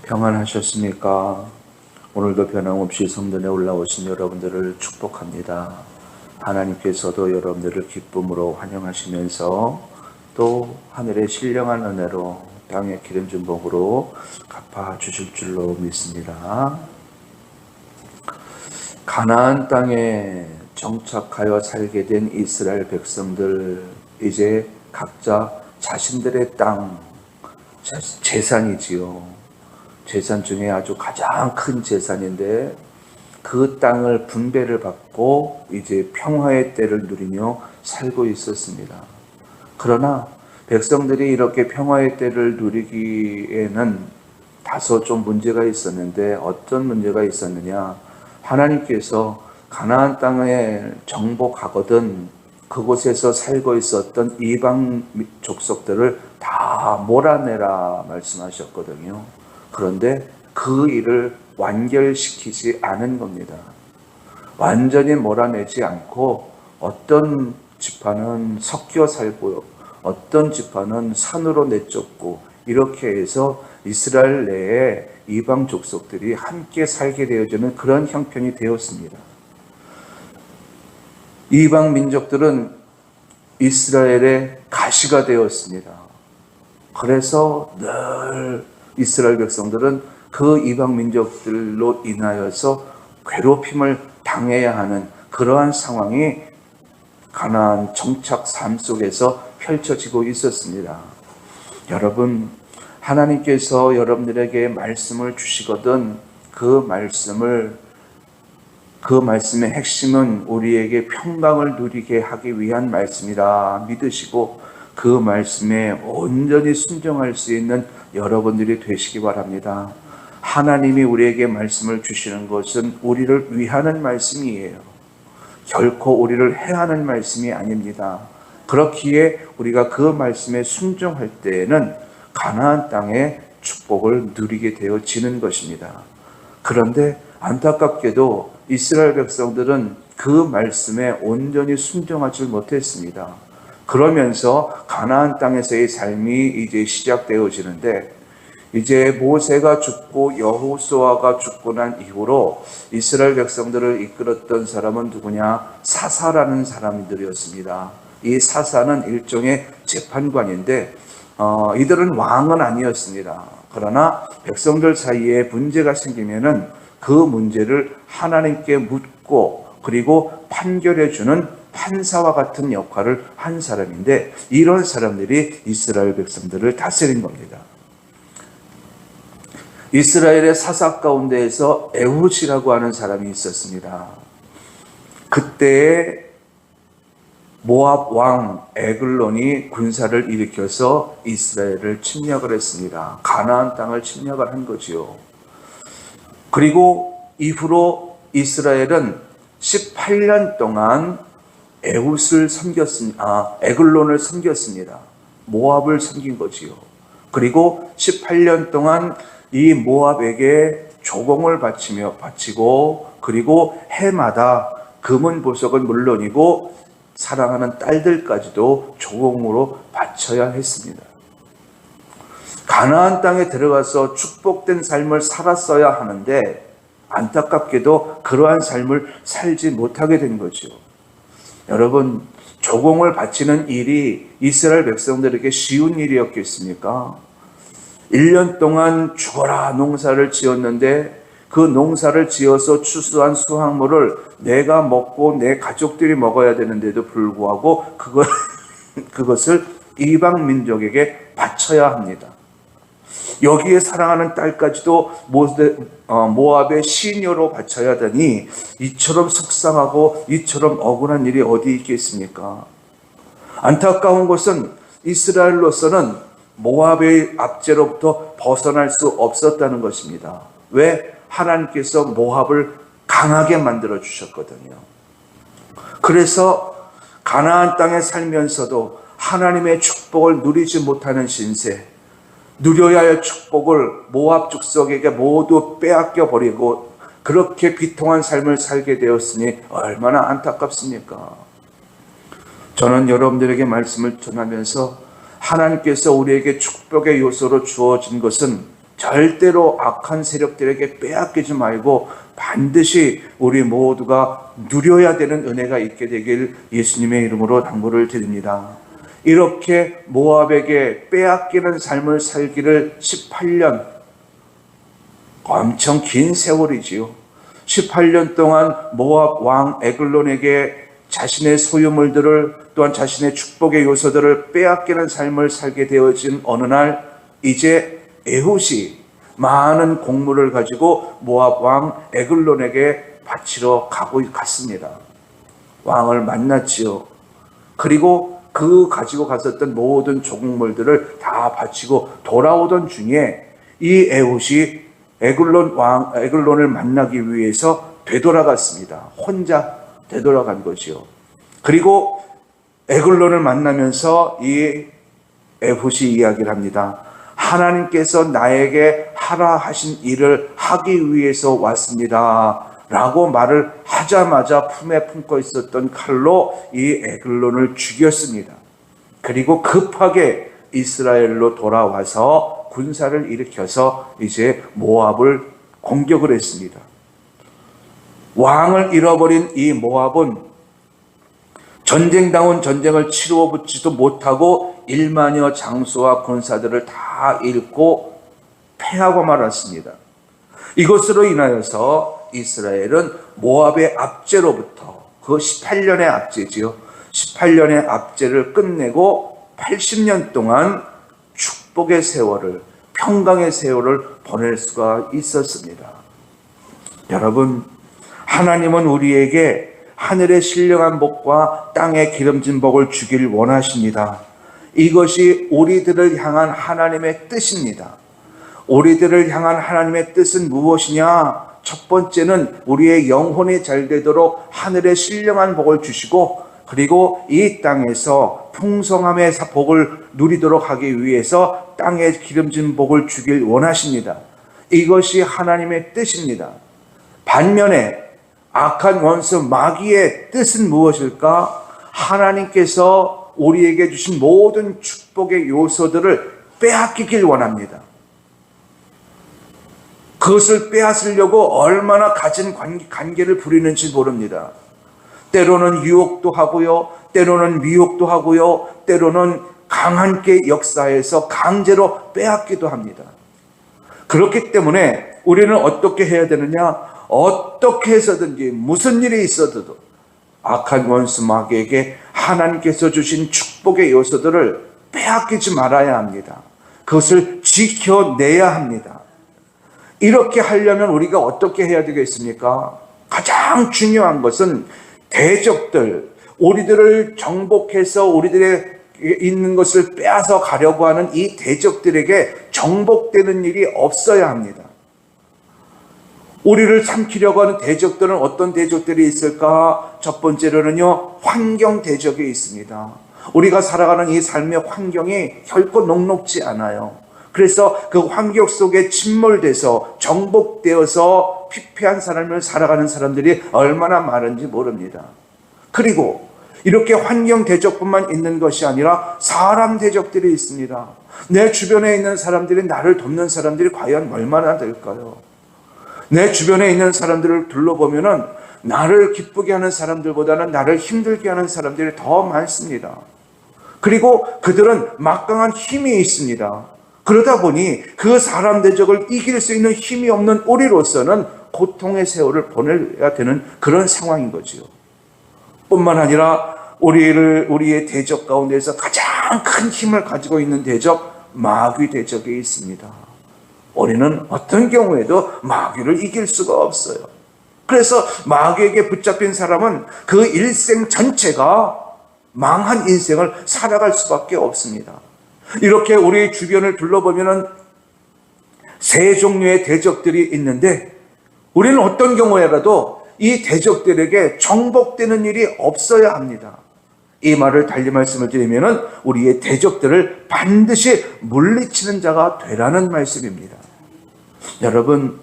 평안하셨습니까? 오늘도 변함없이 성전에 올라오신 여러분들을 축복합니다. 하나님께서도 여러분들을 기쁨으로 환영하시면서 또 하늘의 신령한 은혜로 땅의 기름진 복으로 갚아주실 줄로 믿습니다. 가나안 땅에 정착하여 살게 된 이스라엘 백성들, 이제 각자 자신들의 땅, 재산이지요. 재산 중에 아주 가장 큰 재산인데 그 땅을 분배를 받고 이제 평화의 때를 누리며 살고 있었습니다. 그러나 백성들이 이렇게 평화의 때를 누리기에는 다소 좀 문제가 있었는데, 어떤 문제가 있었느냐? 하나님께서 가나안 땅에 정복하거든 그곳에서 살고 있었던 이방 족속들을 다 몰아내라 말씀하셨거든요. 그런데 그 일을 완결시키지 않은 겁니다. 완전히 몰아내지 않고 어떤 지파는 섞여 살고 어떤 지파는 산으로 내쫓고, 이렇게 해서 이스라엘 내에 이방 족속들이 함께 살게 되어지는 그런 형편이 되었습니다. 이방 민족들은 이스라엘의 가시가 되었습니다. 그래서 늘 이스라엘 백성들은 그 이방 민족들로 인하여서 괴롭힘을 당해야 하는 그러한 상황이 가나안 정착 삶 속에서 펼쳐지고 있었습니다. 여러분, 하나님께서 여러분들에게 말씀을 주시거든 그 말씀의 핵심은 우리에게 평강을 누리게 하기 위한 말씀이라 믿으시고 그 말씀에 온전히 순종할 수 있는 여러분들이 되시기 바랍니다. 하나님이 우리에게 말씀을 주시는 것은 우리를 위하는 말씀이에요. 결코 우리를 해하는 말씀이 아닙니다. 그렇기에 우리가 그 말씀에 순종할 때에는 가나안 땅의 축복을 누리게 되어지는 것입니다. 그런데 안타깝게도 이스라엘 백성들은 그 말씀에 온전히 순종하지 못했습니다. 그러면서 가나안 땅에서의 삶이 이제 시작되어지는데, 이제 모세가 죽고 여호수아가 죽고 난 이후로 이스라엘 백성들을 이끌었던 사람은 누구냐? 사사라는 사람들이었습니다. 이 사사는 일종의 재판관인데 이들은 왕은 아니었습니다. 그러나 백성들 사이에 문제가 생기면은 그 문제를 하나님께 묻고 그리고 판결해 주는 판사와 같은 역할을 한 사람인데, 이런 사람들이 이스라엘 백성들을 다스린 겁니다. 이스라엘의 사사 가운데에서 에훗이라고 하는 사람이 있었습니다. 그때에 모압 왕 에글론이 군사를 일으켜서 이스라엘을 침략을 했습니다. 가나안 땅을 침략을 한 거지요. 그리고 이후로 이스라엘은 18년 동안 에글론을 섬겼습니다. 모압을 섬긴 거지요. 그리고 18년 동안 이 모압에게 조공을 바치고 그리고 해마다 금은 보석은 물론이고 사랑하는 딸들까지도 조공으로 바쳐야 했습니다. 가나안 땅에 들어가서 축복된 삶을 살았어야 하는데 안타깝게도 그러한 삶을 살지 못하게 된 거죠. 여러분, 조공을 바치는 일이 이스라엘 백성들에게 쉬운 일이었겠습니까? 1년 동안 죽어라 농사를 지었는데 그 농사를 지어서 추수한 수확물을 내가 먹고 내 가족들이 먹어야 되는데도 불구하고 그것을 이방 민족에게 바쳐야 합니다. 여기에 사랑하는 딸까지도 모압의 시녀로 바쳐야 하더니 이처럼 속상하고 이처럼 억울한 일이 어디 있겠습니까? 안타까운 것은 이스라엘로서는 모압의 압제로부터 벗어날 수 없었다는 것입니다. 왜? 하나님께서 모압을 강하게 만들어 주셨거든요. 그래서 가나안 땅에 살면서도 하나님의 축복을 누리지 못하는 신세, 누려야 할 축복을 모압 족속에게 모두 빼앗겨 버리고 그렇게 비통한 삶을 살게 되었으니 얼마나 안타깝습니까? 저는 여러분들에게 말씀을 전하면서 하나님께서 우리에게 축복의 요소로 주어진 것은 절대로 악한 세력들에게 빼앗기지 말고 반드시 우리 모두가 누려야 되는 은혜가 있게 되길 예수님의 이름으로 당부를 드립니다. 이렇게 모압에게 빼앗기는 삶을 살기를 18년, 엄청 긴 세월이지요. 18년 동안 모압 왕 에글론에게 자신의 소유물들을, 또한 자신의 축복의 요소들을 빼앗기는 삶을 살게 되어진 어느 날, 이제 에훗이 많은 곡물을 가지고 모압 왕 에글론에게 바치러 갔습니다. 왕을 만났지요. 그리고 그 가지고 갔었던 모든 조국물들을 다 바치고 돌아오던 중에 이 에훗이 에글론을 만나기 위해서 되돌아갔습니다. 혼자 되돌아간 거지요. 그리고 에글론을 만나면서 이 에훗이 이야기를 합니다. 하나님께서 나에게 하라 하신 일을 하기 위해서 왔습니다 라고 말을 하자마자 품에 품고 있었던 칼로 이 에글론을 죽였습니다. 그리고 급하게 이스라엘로 돌아와서 군사를 일으켜서 이제 모압을 공격을 했습니다. 왕을 잃어버린 이 모압은 전쟁다운 전쟁을 치루어보지도 못하고 1만여 장수와 군사들을 다 잃고 패하고 말았습니다. 이것으로 인하여서 이스라엘은 모압의 압제로부터, 그 18년의 압제지요, 18년의 압제를 끝내고 80년 동안 축복의 세월을, 평강의 세월을 보낼 수가 있었습니다. 여러분, 하나님은 우리에게 하늘의 신령한 복과 땅의 기름진 복을 주길 원하십니다. 이것이 우리들을 향한 하나님의 뜻입니다. 우리들을 향한 하나님의 뜻은 무엇이냐? 첫 번째는 우리의 영혼이 잘 되도록 하늘의 신령한 복을 주시고, 그리고 이 땅에서 풍성함의 복을 누리도록 하기 위해서 땅에 기름진 복을 주길 원하십니다. 이것이 하나님의 뜻입니다. 반면에 악한 원수 마귀의 뜻은 무엇일까? 하나님께서 우리에게 주신 모든 축복의 요소들을 빼앗기길 원합니다. 그것을 빼앗으려고 얼마나 가진 관계를 부리는지 모릅니다. 때로는 유혹도 하고요, 때로는 미혹도 하고요, 때로는 강한 게 역사에서 강제로 빼앗기도 합니다. 그렇기 때문에 우리는 어떻게 해야 되느냐? 어떻게 해서든지 무슨 일이 있어도 악한 원수 마귀에게 하나님께서 주신 축복의 요소들을 빼앗기지 말아야 합니다. 그것을 지켜내야 합니다. 이렇게 하려면 우리가 어떻게 해야 되겠습니까? 가장 중요한 것은 대적들, 우리들을 정복해서 우리들의 있는 것을 빼앗아 가려고 하는 이 대적들에게 정복되는 일이 없어야 합니다. 우리를 삼키려고 하는 대적들은 어떤 대적들이 있을까? 첫 번째로는요, 환경 대적이 있습니다. 우리가 살아가는 이 삶의 환경이 결코 녹록지 않아요. 그래서 그 환경 속에 침몰돼서 정복되어서 피폐한 삶을 살아가는 사람들이 얼마나 많은지 모릅니다. 그리고 이렇게 환경 대적뿐만 있는 것이 아니라 사람 대적들이 있습니다. 내 주변에 있는 사람들이, 나를 돕는 사람들이 과연 얼마나 될까요? 내 주변에 있는 사람들을 둘러보면은 나를 기쁘게 하는 사람들보다는 나를 힘들게 하는 사람들이 더 많습니다. 그리고 그들은 막강한 힘이 있습니다. 그러다 보니 그 사람 대적을 이길 수 있는 힘이 없는 우리로서는 고통의 세월을 보내야 되는 그런 상황인 거지요. 뿐만 아니라 우리의 대적 가운데서 가장 큰 힘을 가지고 있는 대적, 마귀 대적이 있습니다. 우리는 어떤 경우에도 마귀를 이길 수가 없어요. 그래서 마귀에게 붙잡힌 사람은 그 일생 전체가 망한 인생을 살아갈 수밖에 없습니다. 이렇게 우리 주변을 둘러보면 세 종류의 대적들이 있는데, 우리는 어떤 경우에라도 이 대적들에게 정복되는 일이 없어야 합니다. 이 말을 달리 말씀을 드리면 우리의 대적들을 반드시 물리치는 자가 되라는 말씀입니다. 여러분,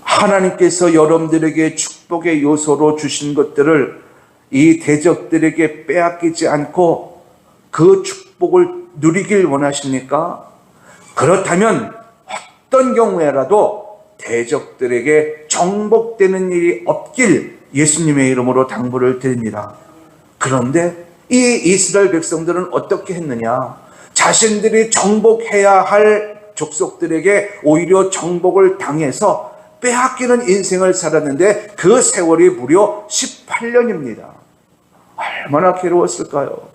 하나님께서 여러분들에게 축복의 요소로 주신 것들을 이 대적들에게 빼앗기지 않고 그 축복을 누리길 원하십니까? 그렇다면 어떤 경우에라도 대적들에게 정복되는 일이 없길 예수님의 이름으로 당부를 드립니다. 그런데 이 이스라엘 백성들은 어떻게 했느냐? 자신들이 정복해야 할 족속들에게 오히려 정복을 당해서 빼앗기는 인생을 살았는데 그 세월이 무려 18년입니다. 얼마나 괴로웠을까요?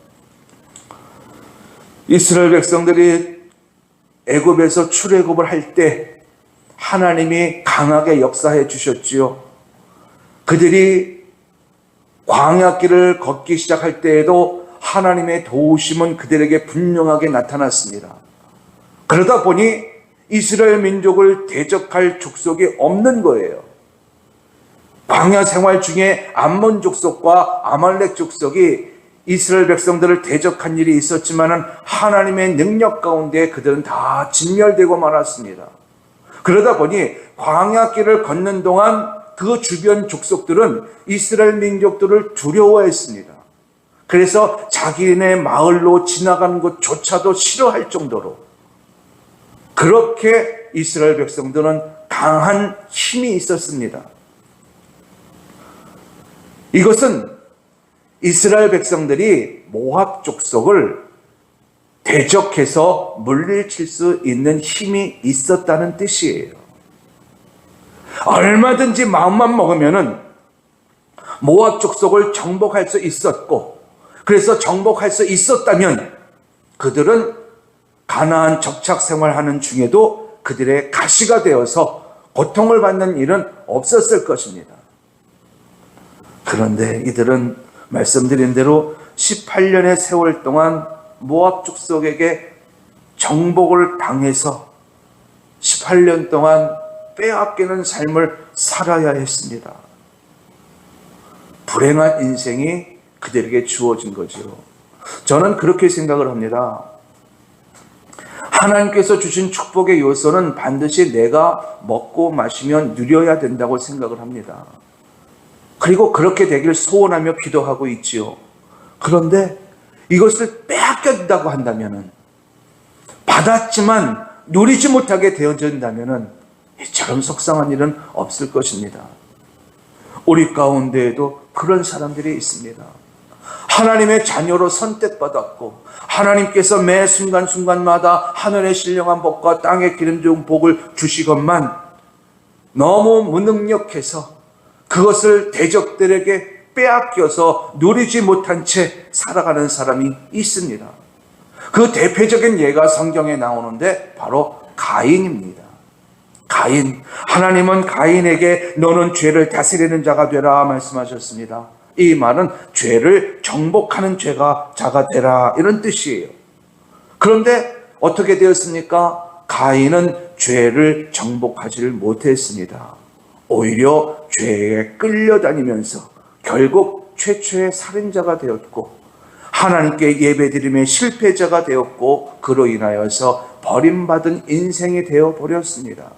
이스라엘 백성들이 애굽에서 출애굽을 할 때 하나님이 강하게 역사해 주셨지요. 그들이 광야길을 걷기 시작할 때에도 하나님의 도우심은 그들에게 분명하게 나타났습니다. 그러다 보니 이스라엘 민족을 대적할 족속이 없는 거예요. 광야 생활 중에 암몬 족속과 아말렉 족속이 이스라엘 백성들을 대적한 일이 있었지만 하나님의 능력 가운데 그들은 다 진멸되고 말았습니다. 그러다 보니 광야길을 걷는 동안 그 주변 족속들은 이스라엘 민족들을 두려워했습니다. 그래서 자기네 마을로 지나가는 것조차도 싫어할 정도로 그렇게 이스라엘 백성들은 강한 힘이 있었습니다. 이것은 이스라엘 백성들이 모압 족속을 대적해서 물리칠 수 있는 힘이 있었다는 뜻이에요. 얼마든지 마음만 먹으면은 모압 족속을 정복할 수 있었고, 그래서 정복할 수 있었다면 그들은 가나안 적착 생활하는 중에도 그들의 가시가 되어서 고통을 받는 일은 없었을 것입니다. 그런데 이들은 말씀드린 대로 18년의 세월 동안 모압 족속에게 정복을 당해서 18년 동안 빼앗기는 삶을 살아야 했습니다. 불행한 인생이 그들에게 주어진 거죠. 저는 그렇게 생각을 합니다. 하나님께서 주신 축복의 요소는 반드시 내가 먹고 마시면 누려야 된다고 생각을 합니다. 그리고 그렇게 되길 소원하며 기도하고 있지요. 그런데 이것을 빼앗긴다고 한다면, 받았지만 누리지 못하게 되어진다면 이처럼 속상한 일은 없을 것입니다. 우리 가운데에도 그런 사람들이 있습니다. 하나님의 자녀로 선택받았고 하나님께서 매 순간순간마다 하늘의 신령한 복과 땅의 기름 좋은 복을 주시건만 너무 무능력해서 그것을 대적들에게 빼앗겨서 누리지 못한 채 살아가는 사람이 있습니다. 그 대표적인 예가 성경에 나오는데 바로 가인입니다. 가인, 하나님은 가인에게 너는 죄를 다스리는 자가 되라 말씀하셨습니다. 이 말은 죄를 정복하는 자가 되라 이런 뜻이에요. 그런데 어떻게 되었습니까? 가인은 죄를 정복하지를 못했습니다. 오히려 죄에 끌려다니면서 결국 최초의 살인자가 되었고 하나님께 예배드림의 실패자가 되었고 그로 인하여서 버림받은 인생이 되어버렸습니다.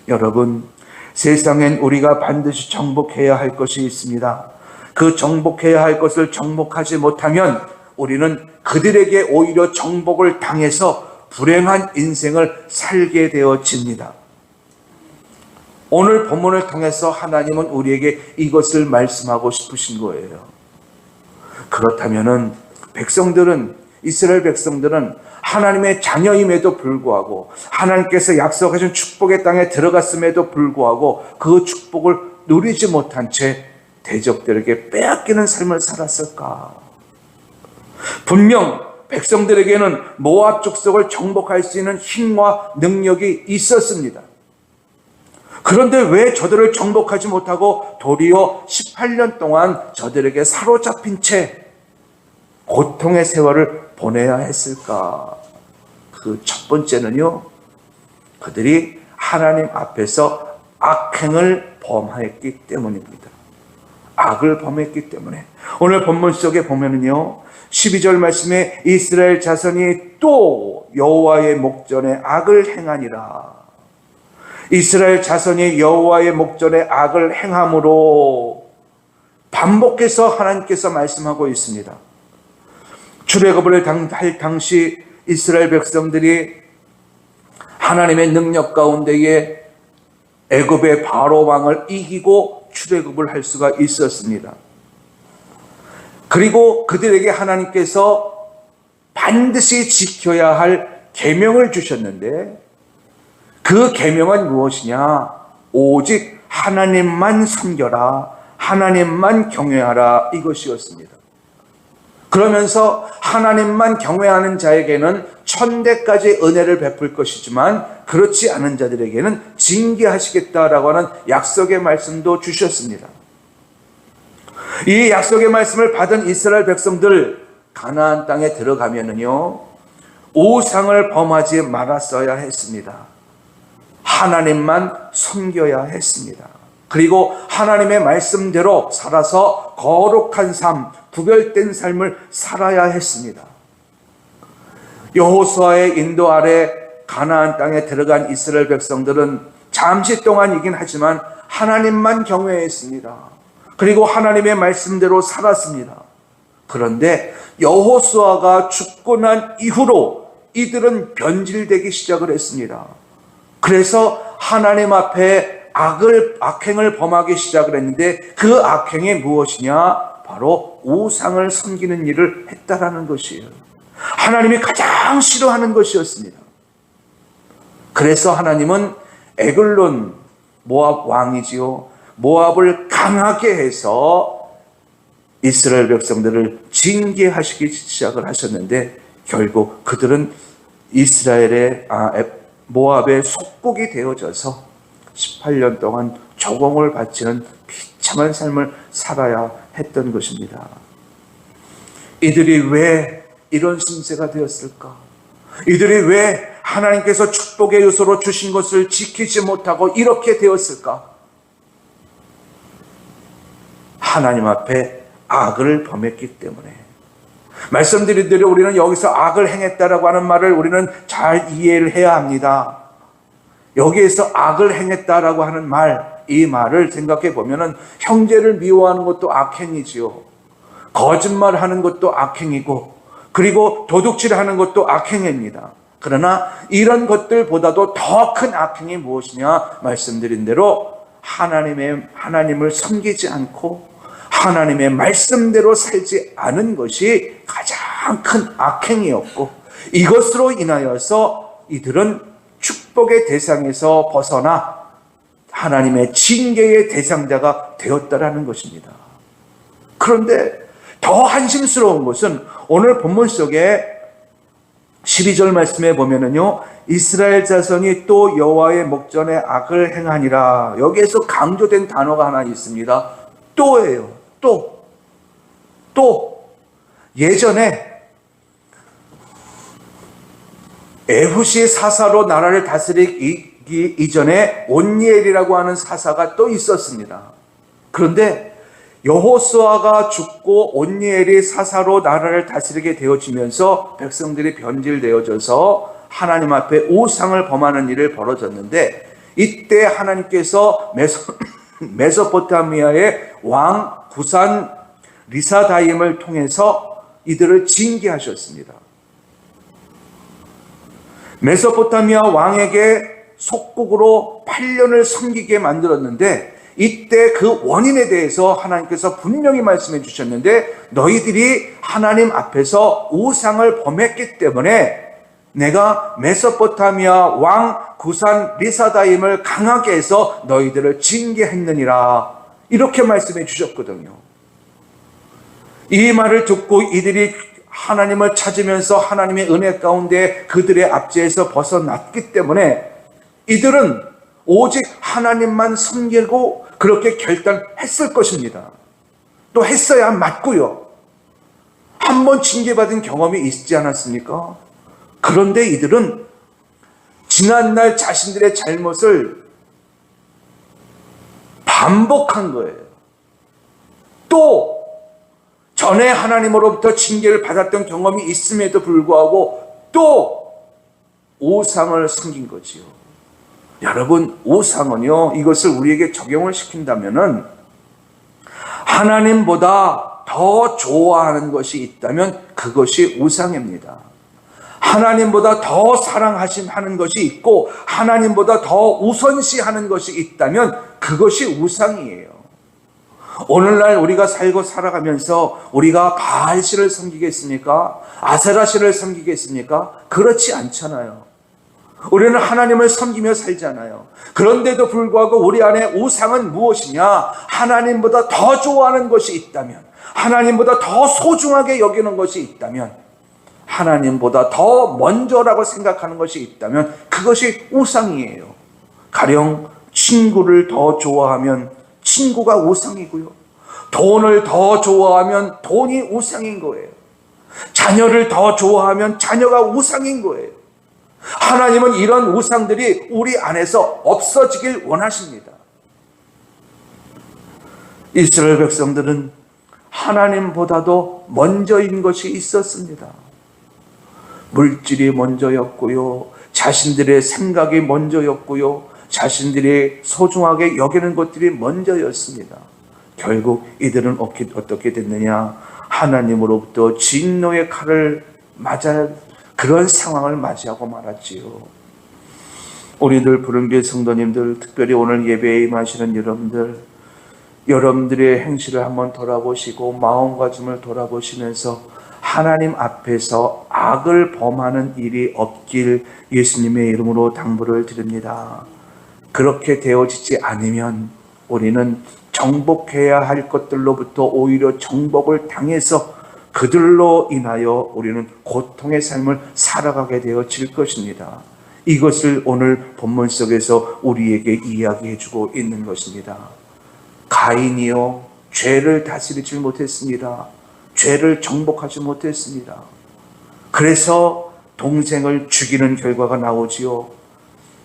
여러분, 세상엔 우리가 반드시 정복해야 할 것이 있습니다. 그 정복해야 할 것을 정복하지 못하면 우리는 그들에게 오히려 정복을 당해서 불행한 인생을 살게 되어집니다. 오늘 본문을 통해서 하나님은 우리에게 이것을 말씀하고 싶으신 거예요. 그렇다면은 이스라엘 백성들은 하나님의 자녀임에도 불구하고 하나님께서 약속하신 축복의 땅에 들어갔음에도 불구하고 그 축복을 누리지 못한 채 대적들에게 빼앗기는 삶을 살았을까? 분명 백성들에게는 모압 족속을 정복할 수 있는 힘과 능력이 있었습니다. 그런데 왜 저들을 정복하지 못하고 도리어 18년 동안 저들에게 사로잡힌 채 고통의 세월을 보내야 했을까? 그 첫 번째는요, 그들이 하나님 앞에서 악행을 범했기 때문입니다. 악을 범했기 때문에. 오늘 본문 속에 보면은요, 12절 말씀에 이스라엘 자손이 또 여호와의 목전에 악을 행하니라. 이스라엘 자손이 여호와의 목전에 악을 행함으로 반복해서 하나님께서 말씀하고 있습니다. 출애굽을 할 당시 이스라엘 백성들이 하나님의 능력 가운데에 애굽의 바로 왕을 이기고 출애굽을 할 수가 있었습니다. 그리고 그들에게 하나님께서 반드시 지켜야 할 계명을 주셨는데, 그 계명은 무엇이냐? 오직 하나님만 섬겨라, 하나님만 경외하라, 이것이었습니다. 그러면서 하나님만 경외하는 자에게는 천대까지 은혜를 베풀 것이지만 그렇지 않은 자들에게는 징계하시겠다라고 하는 약속의 말씀도 주셨습니다. 이 약속의 말씀을 받은 이스라엘 백성들, 가나안 땅에 들어가면은요, 우상을 범하지 말았어야 했습니다. 하나님만 섬겨야 했습니다. 그리고 하나님의 말씀대로 살아서 거룩한 삶, 구별된 삶을 살아야 했습니다. 여호수아의 인도 아래 가나안 땅에 들어간 이스라엘 백성들은 잠시 동안이긴 하지만 하나님만 경외했습니다. 그리고 하나님의 말씀대로 살았습니다. 그런데 여호수아가 죽고 난 이후로 이들은 변질되기 시작을 했습니다. 그래서 하나님 앞에 악행을 범하기 시작을 했는데, 그 악행이 무엇이냐? 바로 우상을 섬기는 일을 했다라는 것이에요. 하나님이 가장 싫어하는 것이었습니다. 그래서 하나님은 에글론, 모압 왕이지요, 모압을 강하게 해서 이스라엘 백성들을 징계하시기 시작을 하셨는데, 결국 그들은 모압의 속국이 되어져서 18년 동안 조공을 바치는 비참한 삶을 살아야 했던 것입니다. 이들이 왜 이런 신세가 되었을까? 이들이 왜 하나님께서 축복의 요소로 주신 것을 지키지 못하고 이렇게 되었을까? 하나님 앞에 악을 범했기 때문에. 말씀드린 대로 우리는 여기서 악을 행했다라고 하는 말을 우리는 잘 이해를 해야 합니다. 여기에서 악을 행했다라고 하는 말, 이 말을 생각해 보면은 형제를 미워하는 것도 악행이지요. 거짓말하는 것도 악행이고, 그리고 도둑질하는 것도 악행입니다. 그러나 이런 것들보다도 더 큰 악행이 무엇이냐? 말씀드린 대로 하나님을 섬기지 않고 하나님의 말씀대로 살지 않은 것이 가장 큰 악행이었고, 이것으로 인하여서 이들은 축복의 대상에서 벗어나 하나님의 징계의 대상자가 되었다라는 것입니다. 그런데 더 한심스러운 것은 오늘 본문 속에 12절 말씀에 보면은요, 이스라엘 자손이 또 여호와의 목전에 악을 행하니라. 여기에서 강조된 단어가 하나 있습니다. 또예요. 또. 예전에 에훗이 사사로 나라를 다스리기 이전에 온니엘이라고 하는 사사가 또 있었습니다. 그런데 여호수아가 죽고 온니엘이 사사로 나라를 다스리게 되어지면서 백성들이 변질되어져서 하나님 앞에 우상을 범하는 일을 벌어졌는데, 이때 하나님께서 메소포타미아의 왕 구산 리사다임을 통해서 이들을 징계하셨습니다. 메소포타미아 왕에게 속국으로 8년을 섬기게 만들었는데, 이때 그 원인에 대해서 하나님께서 분명히 말씀해 주셨는데, 너희들이 하나님 앞에서 우상을 범했기 때문에 내가 메소포타미아 왕 구산 리사다임을 강하게 해서 너희들을 징계했느니라, 이렇게 말씀해 주셨거든요. 이 말을 듣고 이들이 하나님을 찾으면서 하나님의 은혜 가운데 그들의 압제에서 벗어났기 때문에 이들은 오직 하나님만 섬기고 그렇게 결단했을 것입니다. 또 했어야 맞고요. 한 번 징계받은 경험이 있지 않았습니까? 그런데 이들은 지난날 자신들의 잘못을 반복한 거예요. 또 전에 하나님으로부터 징계를 받았던 경험이 있음에도 불구하고 또 우상을 섬긴 거지요. 여러분, 우상은요, 이것을 우리에게 적용을 시킨다면은 하나님보다 더 좋아하는 것이 있다면 그것이 우상입니다. 하나님보다 더 사랑하는 것이 있고 하나님보다 더 우선시하는 것이 있다면 그것이 우상이에요. 오늘날 우리가 살고 살아가면서 우리가 바알신을 섬기겠습니까? 아세라신을 섬기겠습니까? 그렇지 않잖아요. 우리는 하나님을 섬기며 살잖아요. 그런데도 불구하고 우리 안에 우상은 무엇이냐? 하나님보다 더 좋아하는 것이 있다면, 하나님보다 더 소중하게 여기는 것이 있다면, 하나님보다 더 먼저라고 생각하는 것이 있다면 그것이 우상이에요. 가령 친구를 더 좋아하면 친구가 우상이고요. 돈을 더 좋아하면 돈이 우상인 거예요. 자녀를 더 좋아하면 자녀가 우상인 거예요. 하나님은 이런 우상들이 우리 안에서 없어지길 원하십니다. 이스라엘 백성들은 하나님보다도 먼저인 것이 있었습니다. 물질이 먼저였고요. 자신들의 생각이 먼저였고요. 자신들이 소중하게 여기는 것들이 먼저였습니다. 결국 이들은 어떻게 됐느냐? 하나님으로부터 진노의 칼을 맞아 그런 상황을 맞이하고 말았지요. 우리들 부른교회 성도님들, 특별히 오늘 예배에 임하시는 여러분들의 행실을 한번 돌아보시고 마음가짐을 돌아보시면서 하나님 앞에서 악을 범하는 일이 없길 예수님의 이름으로 당부를 드립니다. 그렇게 되어지지 않으면 우리는 정복해야 할 것들로부터 오히려 정복을 당해서 그들로 인하여 우리는 고통의 삶을 살아가게 되어질 것입니다. 이것을 오늘 본문 속에서 우리에게 이야기해 주고 있는 것입니다. 가인이요, 죄를 다스리지 못했습니다. 죄를 정복하지 못했습니다. 그래서 동생을 죽이는 결과가 나오지요.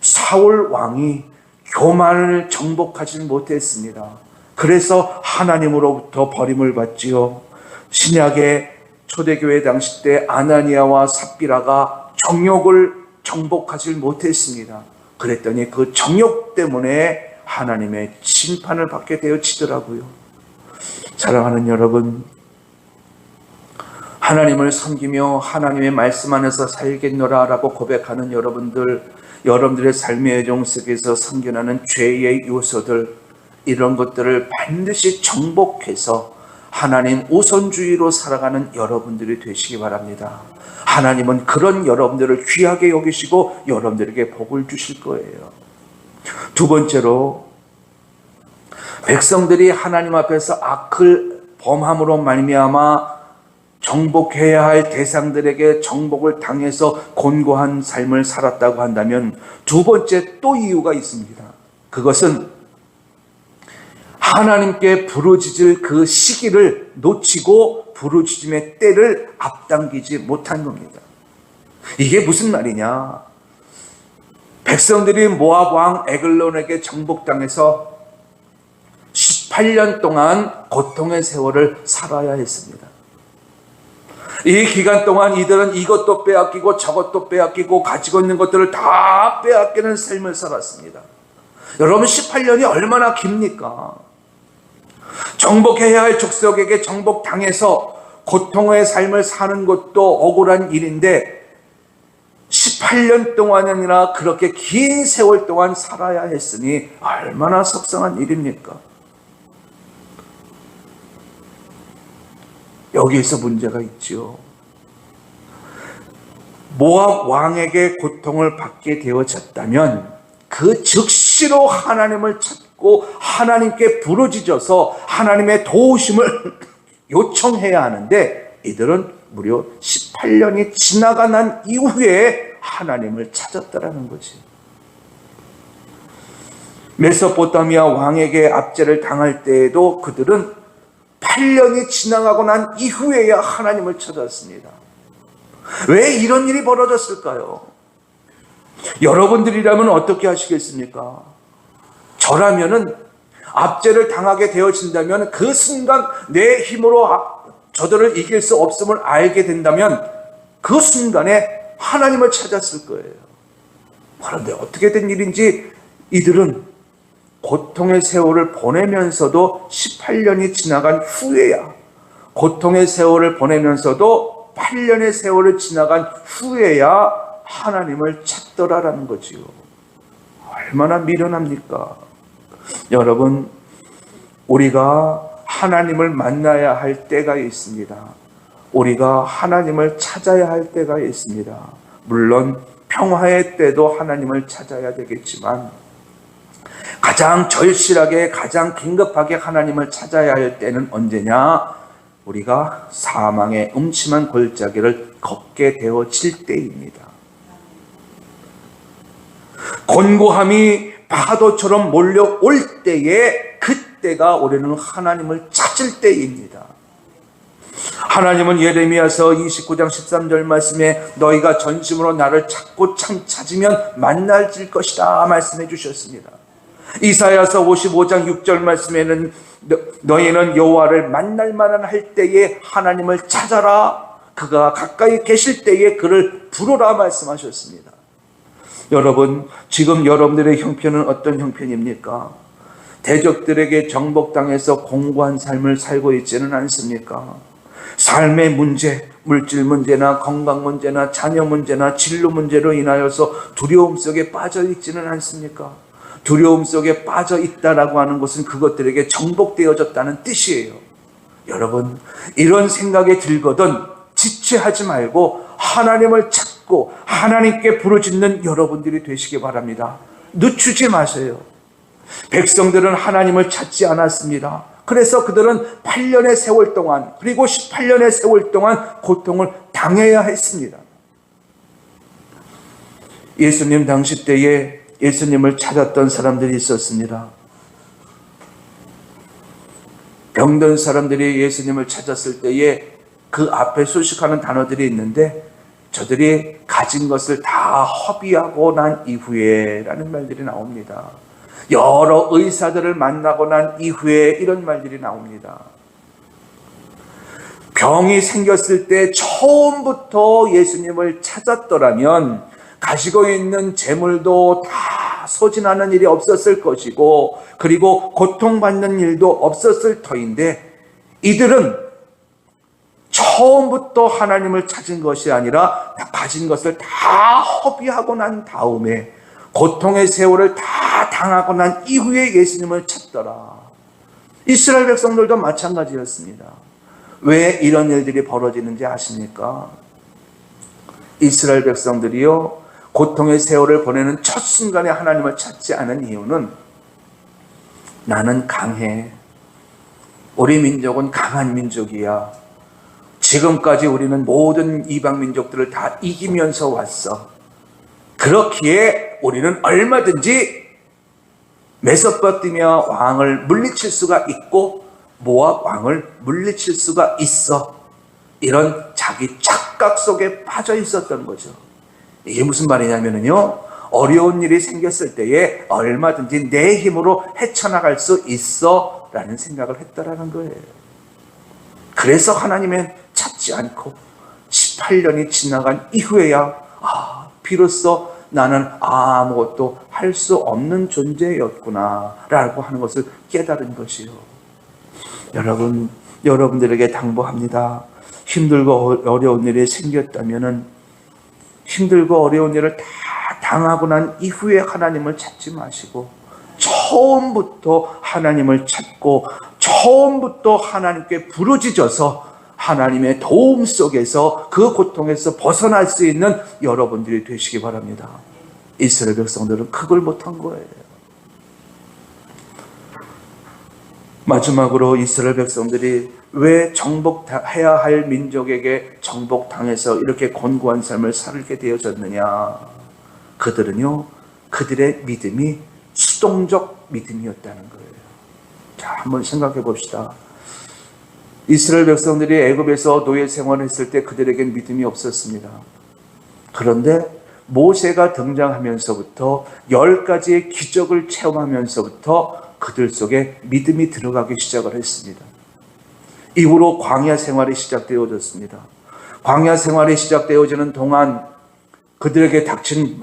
사울 왕이 교만을 정복하지 못했습니다. 그래서 하나님으로부터 버림을 받지요. 신약의 초대교회 당시 때 아나니아와 삽비라가 정욕을 정복하지 못했습니다. 그랬더니 그 정욕 때문에 하나님의 심판을 받게 되어지더라고요. 사랑하는 여러분, 하나님을 섬기며 하나님의 말씀 안에서 살겠노라 라고 고백하는 여러분들의 삶의 여정 속에서 생겨나는 죄의 요소들, 이런 것들을 반드시 정복해서 하나님 우선주의로 살아가는 여러분들이 되시기 바랍니다. 하나님은 그런 여러분들을 귀하게 여기시고 여러분들에게 복을 주실 거예요. 두 번째로, 백성들이 하나님 앞에서 악을 범함으로 말미암아 정복해야 할 대상들에게 정복을 당해서 곤고한 삶을 살았다고 한다면 두 번째 또 이유가 있습니다. 그것은 하나님께 부르짖을 그 시기를 놓치고 부르짖음의 때를 앞당기지 못한 겁니다. 이게 무슨 말이냐? 백성들이 모압 왕 에글론에게 정복당해서 18년 동안 고통의 세월을 살아야 했습니다. 이 기간 동안 이들은 이것도 빼앗기고 저것도 빼앗기고 가지고 있는 것들을 다 빼앗기는 삶을 살았습니다. 여러분, 18년이 얼마나 깁니까? 정복해야 할 족속에게 정복당해서 고통의 삶을 사는 것도 억울한 일인데 18년 동안이나 그렇게 긴 세월 동안 살아야 했으니 얼마나 속상한 일입니까? 여기에서 문제가 있죠. 모압 왕에게 고통을 받게 되어졌다면 그 즉시로 하나님을 찾고 하나님께 부르짖어서 하나님의 도우심을 요청해야 하는데 이들은 무려 18년이 지나가 난 이후에 하나님을 찾았다라는 거지. 메소포타미아 왕에게 압제를 당할 때에도 그들은 8년이 지나가고 난 이후에야 하나님을 찾았습니다. 왜 이런 일이 벌어졌을까요? 여러분들이라면 어떻게 하시겠습니까? 저라면은 압제를 당하게 되어진다면 그 순간 내 힘으로 저들을 이길 수 없음을 알게 된다면 그 순간에 하나님을 찾았을 거예요. 그런데 어떻게 된 일인지 이들은 고통의 세월을 보내면서도 18년이 지나간 후에야 고통의 세월을 보내면서도 8년의 세월을 지나간 후에야 하나님을 찾더라라는 거지요. 얼마나 미련합니까? 여러분, 우리가 하나님을 만나야 할 때가 있습니다. 우리가 하나님을 찾아야 할 때가 있습니다. 물론 평화의 때도 하나님을 찾아야 되겠지만 가장 절실하게 가장 긴급하게 하나님을 찾아야 할 때는 언제냐? 우리가 사망의 음침한 골짜기를 걷게 되어질 때입니다. 곤고함이 파도처럼 몰려올 때에 그때가 우리는 하나님을 찾을 때입니다. 하나님은 예레미야서 29장 13절 말씀에 너희가 전심으로 나를 찾고 찾으면 만나질 것이다 말씀해 주셨습니다. 이사야서 55장 6절 말씀에는 너희는 여호와를 만날 만한 할 때에 하나님을 찾아라. 그가 가까이 계실 때에 그를 부르라 말씀하셨습니다. 여러분, 지금 여러분들의 형편은 어떤 형편입니까? 대적들에게 정복당해서 공고한 삶을 살고 있지는 않습니까? 삶의 문제, 물질 문제나 건강 문제나 자녀 문제나 진로 문제로 인하여서 두려움 속에 빠져 있지는 않습니까? 두려움 속에 빠져 있다라고 하는 것은 그것들에게 정복되어졌다는 뜻이에요. 여러분, 이런 생각이 들거든 지체하지 말고 하나님을 찾고 하나님께 부르짖는 여러분들이 되시기 바랍니다. 늦추지 마세요. 백성들은 하나님을 찾지 않았습니다. 그래서 그들은 8년의 세월 동안 그리고 18년의 세월 동안 고통을 당해야 했습니다. 예수님 당시 때에 예수님을 찾았던 사람들이 있었습니다. 병든 사람들이 예수님을 찾았을 때에 그 앞에 수식하는 단어들이 있는데 저들이 가진 것을 다 허비하고 난 이후에 라는 말들이 나옵니다. 여러 의사들을 만나고 난 이후에 이런 말들이 나옵니다. 병이 생겼을 때 처음부터 예수님을 찾았더라면 가지고 있는 재물도 다 소진하는 일이 없었을 것이고 그리고 고통받는 일도 없었을 터인데 이들은 처음부터 하나님을 찾은 것이 아니라 가진 것을 다 허비하고 난 다음에 고통의 세월을 다 당하고 난 이후에 예수님을 찾더라. 이스라엘 백성들도 마찬가지였습니다. 왜 이런 일들이 벌어지는지 아십니까? 이스라엘 백성들이요, 고통의 세월을 보내는 첫 순간에 하나님을 찾지 않은 이유는 나는 강해. 우리 민족은 강한 민족이야. 지금까지 우리는 모든 이방 민족들을 다 이기면서 왔어. 그렇기에 우리는 얼마든지 메소포타미아 왕을 물리칠 수가 있고 모압 왕을 물리칠 수가 있어. 이런 자기 착각 속에 빠져 있었던 거죠. 이게 무슨 말이냐면요, 어려운 일이 생겼을 때에 얼마든지 내 힘으로 헤쳐나갈 수 있어 라는 생각을 했다라는 거예요. 그래서 하나님은 찾지 않고 18년이 지나간 이후에야 비로소 나는 아무것도 할 수 없는 존재였구나 라고 하는 것을 깨달은 것이요. 여러분, 여러분들에게 당부합니다. 힘들고 어려운 일이 생겼다면은 힘들고 어려운 일을 다 당하고 난 이후에 하나님을 찾지 마시고 처음부터 하나님을 찾고 처음부터 하나님께 부르짖어서 하나님의 도움 속에서 그 고통에서 벗어날 수 있는 여러분들이 되시기 바랍니다. 이스라엘 백성들은 그걸 못한 거예요. 마지막으로 이스라엘 백성들이 왜 정복해야 할 민족에게 정복당해서 이렇게 곤고한 삶을 살게 되어졌느냐? 그들은요, 그들의 믿음이 수동적 믿음이었다는 거예요. 자, 한번 생각해 봅시다. 이스라엘 백성들이 애굽에서 노예 생활했을 때 그들에겐 믿음이 없었습니다. 그런데 모세가 등장하면서부터 10가지의 기적을 체험하면서부터 그들 속에 믿음이 들어가기 시작을 했습니다. 이후로 광야 생활이 시작되어졌습니다. 광야 생활이 시작되어지는 동안 그들에게 닥친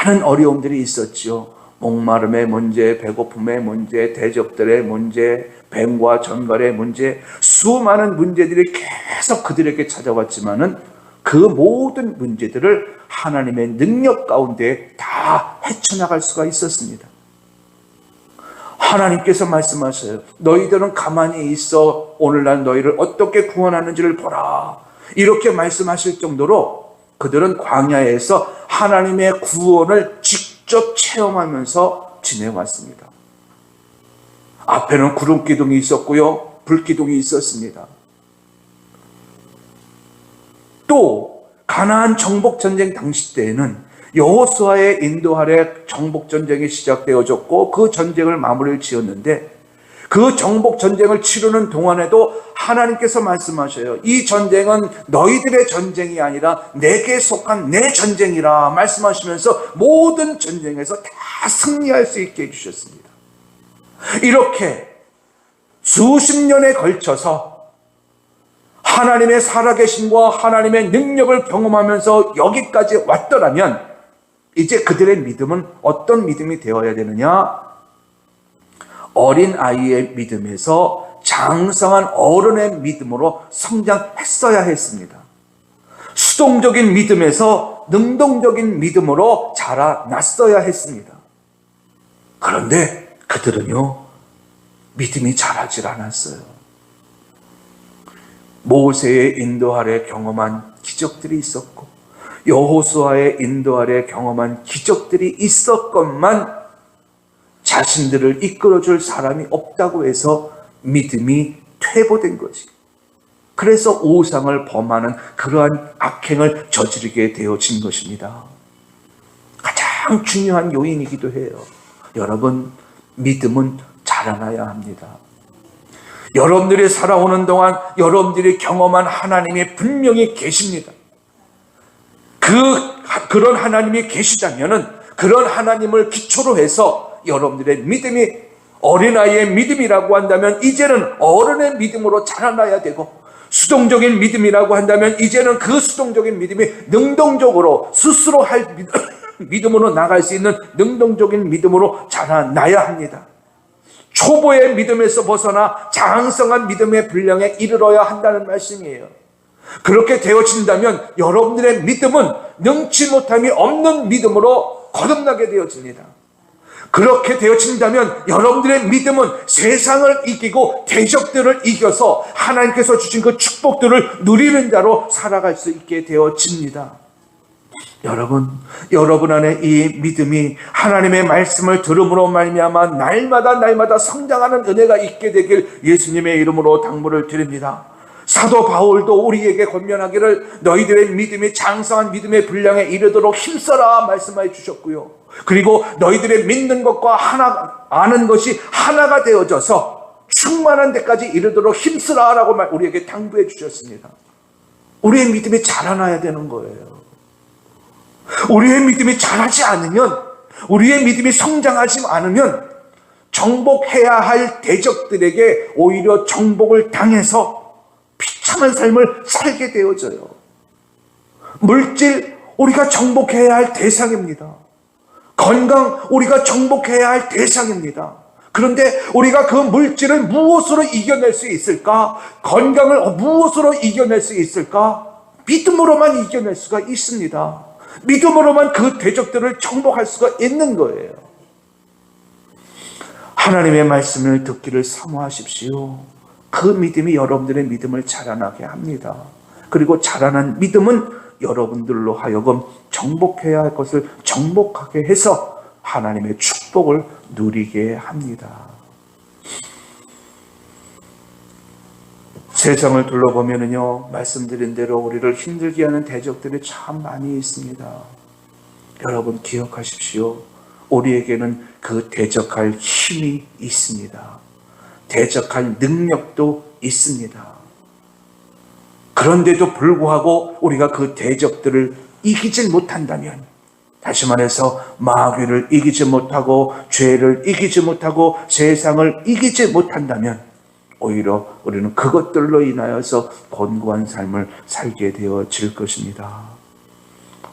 많은 어려움들이 있었죠. 목마름의 문제, 배고픔의 문제, 대적들의 문제, 뱀과 전갈의 문제, 수많은 문제들이 계속 그들에게 찾아왔지만은 그 모든 문제들을 하나님의 능력 가운데 다 헤쳐나갈 수가 있었습니다. 하나님께서 말씀하셔요. 너희들은 가만히 있어 오늘날 너희를 어떻게 구원하는지를 보라. 이렇게 말씀하실 정도로 그들은 광야에서 하나님의 구원을 직접 체험하면서 지내왔습니다. 앞에는 구름 기둥이 있었고요, 불 기둥이 있었습니다. 또 가나안 정복 전쟁 당시 때에는 여호수아의 인도 아래 정복 전쟁이 시작되어졌고 그 전쟁을 마무리를 지었는데, 그 정복 전쟁을 치르는 동안에도 하나님께서 말씀하셔요. 이 전쟁은 너희들의 전쟁이 아니라 내게 속한 내 전쟁이라 말씀하시면서 모든 전쟁에서 다 승리할 수 있게 해주셨습니다. 이렇게 수십 년에 걸쳐서 하나님의 살아계심과 하나님의 능력을 경험하면서 여기까지 왔더라면 이제 그들의 믿음은 어떤 믿음이 되어야 되느냐? 어린 아이의 믿음에서 장성한 어른의 믿음으로 성장했어야 했습니다. 수동적인 믿음에서 능동적인 믿음으로 자라났어야 했습니다. 그런데 그들은요, 믿음이 자라질 않았어요. 모세의 인도 아래 경험한 기적들이 있었고 여호수아의 인도 아래 경험한 기적들이 있었건만 자신들을 이끌어줄 사람이 없다고 해서 믿음이 퇴보된 거지. 그래서 우상을 범하는 그러한 악행을 저지르게 되어진 것입니다. 가장 중요한 요인이기도 해요. 여러분, 믿음은 자라나야 합니다. 여러분들이 살아오는 동안 여러분들이 경험한 하나님이 분명히 계십니다. 그런 하나님이 계시다면은 그런 하나님을 기초로 해서 여러분들의 믿음이 어린아이의 믿음이라고 한다면 이제는 어른의 믿음으로 자라나야 되고, 수동적인 믿음이라고 한다면 이제는 그 수동적인 믿음이 능동적으로 스스로 할 믿음으로 나갈 수 있는 능동적인 믿음으로 자라나야 합니다. 초보의 믿음에서 벗어나 장성한 믿음의 분량에 이르러야 한다는 말씀이에요. 그렇게 되어진다면 여러분들의 믿음은 능치 못함이 없는 믿음으로 거듭나게 되어집니다. 그렇게 되어진다면 여러분들의 믿음은 세상을 이기고 대적들을 이겨서 하나님께서 주신 그 축복들을 누리는 자로 살아갈 수 있게 되어집니다. 여러분 안에 이 믿음이 하나님의 말씀을 들음으로 말미암아 날마다 성장하는 은혜가 있게 되길 예수님의 이름으로 당부를 드립니다. 사도 바울도 우리에게 권면하기를 너희들의 믿음이 장성한 믿음의 분량에 이르도록 힘써라 말씀해 주셨고요. 그리고 너희들의 믿는 것과 아는 것이 하나가 되어져서 충만한 데까지 이르도록 힘쓰라라고 우리에게 당부해 주셨습니다. 우리의 믿음이 자라나야 되는 거예요. 우리의 믿음이 자라지 않으면, 우리의 믿음이 성장하지 않으면 정복해야 할 대적들에게 오히려 정복을 당해서 비참한 삶을 살게 되어져요. 물질, 우리가 정복해야 할 대상입니다. 건강, 우리가 정복해야 할 대상입니다. 그런데 우리가 그 물질을 무엇으로 이겨낼 수 있을까? 건강을 무엇으로 이겨낼 수 있을까? 믿음으로만 이겨낼 수가 있습니다. 믿음으로만 그 대적들을 정복할 수가 있는 거예요. 하나님의 말씀을 듣기를 사모하십시오. 그 믿음이 여러분들의 믿음을 자라나게 합니다. 그리고 자라난 믿음은 여러분들로 하여금 정복해야 할 것을 정복하게 해서 하나님의 축복을 누리게 합니다. 세상을 둘러보면요, 말씀드린 대로 우리를 힘들게 하는 대적들이 참 많이 있습니다. 여러분 기억하십시오. 우리에게는 그 대적할 힘이 있습니다. 대적할 능력도 있습니다. 그런데도 불구하고 우리가 그 대적들을 이기지 못한다면, 다시 말해서 마귀를 이기지 못하고 죄를 이기지 못하고 세상을 이기지 못한다면 오히려 우리는 그것들로 인하여서 곤고한 삶을 살게 되어질 것입니다.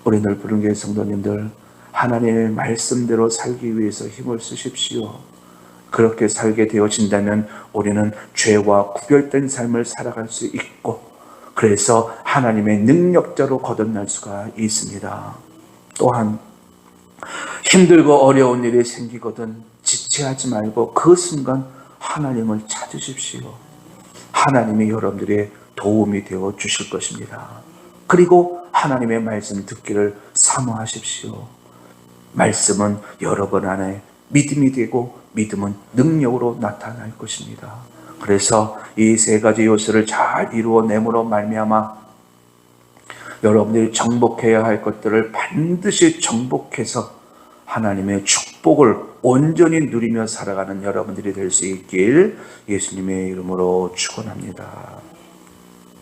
우리 넓은 성도님들, 하나님의 말씀대로 살기 위해서 힘을 쓰십시오. 그렇게 살게 되어진다면 우리는 죄와 구별된 삶을 살아갈 수 있고, 그래서 하나님의 능력자로 거듭날 수가 있습니다. 또한 힘들고 어려운 일이 생기거든 지체하지 말고 그 순간 하나님을 찾으십시오. 하나님이 여러분들의 도움이 되어 주실 것입니다. 그리고 하나님의 말씀 듣기를 사모하십시오. 말씀은 여러분 안에 믿음이 되고 믿음은 능력으로 나타날 것입니다. 그래서 이 세 가지 요소를 잘 이루어내므로 말미암아 여러분들이 정복해야 할 것들을 반드시 정복해서 하나님의 축복을 온전히 누리며 살아가는 여러분들이 될 수 있길 예수님의 이름으로 축원합니다.